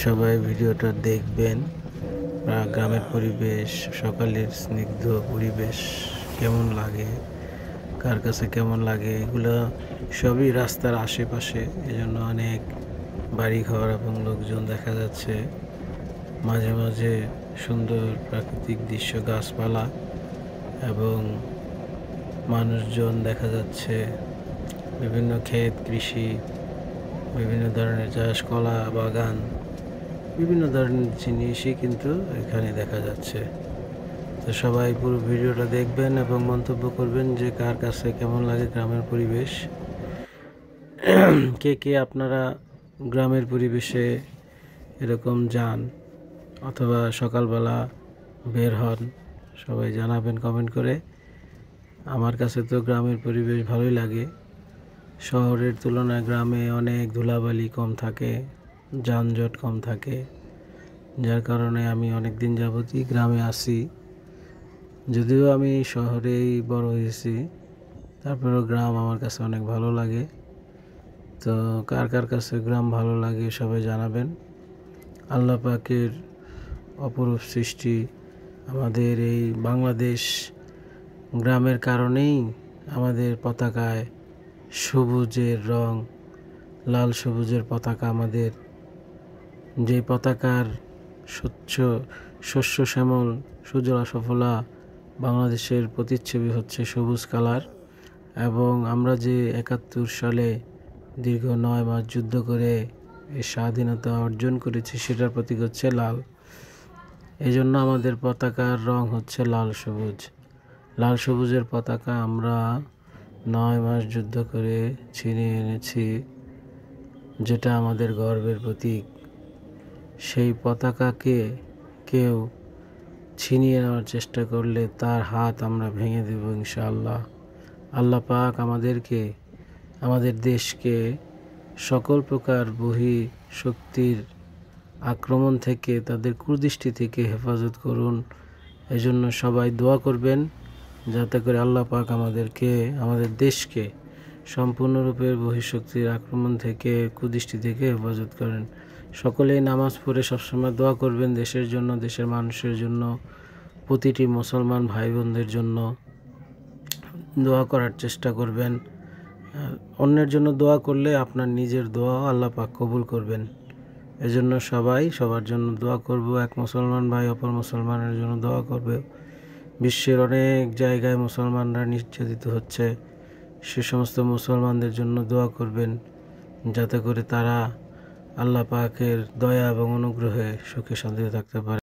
সবাই ভিডিওটা দেখবেন। গ্রামের পরিবেশ, সকালের স্নিগ্ধ পরিবেশ কেমন লাগে, কার কাছে কেমন লাগে, এগুলো সবই রাস্তার আশেপাশে। এজন্য অনেক বাড়িঘর এবং লোকজন দেখা যাচ্ছে। মাঝে মাঝে সুন্দর প্রাকৃতিক দৃশ্য, গাছপালা এবং মানুষজন দেখা যাচ্ছে। বিভিন্ন ক্ষেত, কৃষি, বিভিন্ন ধরনের চাষ, কলা বাগান, বিভিন্ন ধরনের জিনিসই কিন্তু এখানে দেখা যাচ্ছে। তো সবাই পুরো ভিডিওটা দেখবেন এবং মন্তব্য করবেন যে কার কাছে কেমন লাগে গ্রামের পরিবেশ। কে কে আপনারা গ্রামের পরিবেশে এরকম যান অথবা সকালবেলা বের হন, সবাই জানাবেন কমেন্ট করে। আমার কাছে তো গ্রামের পরিবেশ ভালোই লাগে। শহরের তুলনায় গ্রামে অনেক ধুলাবালি কম থাকে, যানজট কম থাকে, যার কারণে আমি অনেক দিন যাবতই গ্রামে আসি। যদিও আমি শহরেই বড় হয়েছি, তারপরেও গ্রাম আমার কাছে অনেক ভালো লাগে। তো কার কার কাছে গ্রাম ভালো লাগে সবাই জানাবেন। আল্লাহ পাকের অপরূপ সৃষ্টি আমাদের এই বাংলাদেশ। গ্রামের কারণেই আমাদের পতাকায় সবুজের রং, লাল সবুজের পতাকা আমাদের। যে পতাকার শস্য শ্যামল, সুজলা সফলা বাংলাদেশের প্রতিচ্ছবি হচ্ছে সবুজ কালার। এবং আমরা যে ৭১ সালে দীর্ঘ ৯ মাস যুদ্ধ করে এই স্বাধীনতা অর্জন করেছি, সেটার প্রতীক হচ্ছে লাল। এই জন্য আমাদের পতাকার রং হচ্ছে লাল সবুজ। লাল সবুজের পতাকা আমরা ৯ মাস যুদ্ধ করে ছিনিয়ে এনেছি, যেটা আমাদের গর্বের প্রতীক। সেই পতাকাকে কেউ ছিনিয়ে নেওয়ার চেষ্টা করলে তার হাত আমরা ভেঙে দেব ইনশাআল্লাহ। আল্লাহ পাক আমাদেরকে, আমাদের দেশকে সকল প্রকার বহি শক্তির আক্রমণ থেকে, তাদের কুদৃষ্টি থেকে হেফাজত করুন। এজন্য সবাই দোয়া করবেন যাতে করে আল্লাহ পাক আমাদেরকে, আমাদের দেশকে সম্পূর্ণরূপে বহিঃশক্তির আক্রমণ থেকে, কুদৃষ্টি থেকে হেফাজত করেন। সকলেই নামাজ পড়ে সবসময় দোয়া করবেন দেশের জন্য, দেশের মানুষের জন্য, প্রতিটি মুসলমান ভাই বোনদের জন্য দোয়া করার চেষ্টা করবেন। অন্যের জন্য দোয়া করলে আপনার নিজের দোয়াও আল্লাহ পাক কবুল করবেন। এজন্য সবাই সবার জন্য দোয়া করব। এক মুসলমান ভাই অপর মুসলমানের জন্য দোয়া করবে। বিশ্বের অনেক জায়গায় মুসলমানরা নির্যাতিত হচ্ছে, সে সমস্ত মুসলমানদের জন্য দোয়া করবেন যাতে করে তারা আল্লাহ পাকের দয়া এবং অনুগ্রহে সুখে শান্তিতে থাকতে পারে।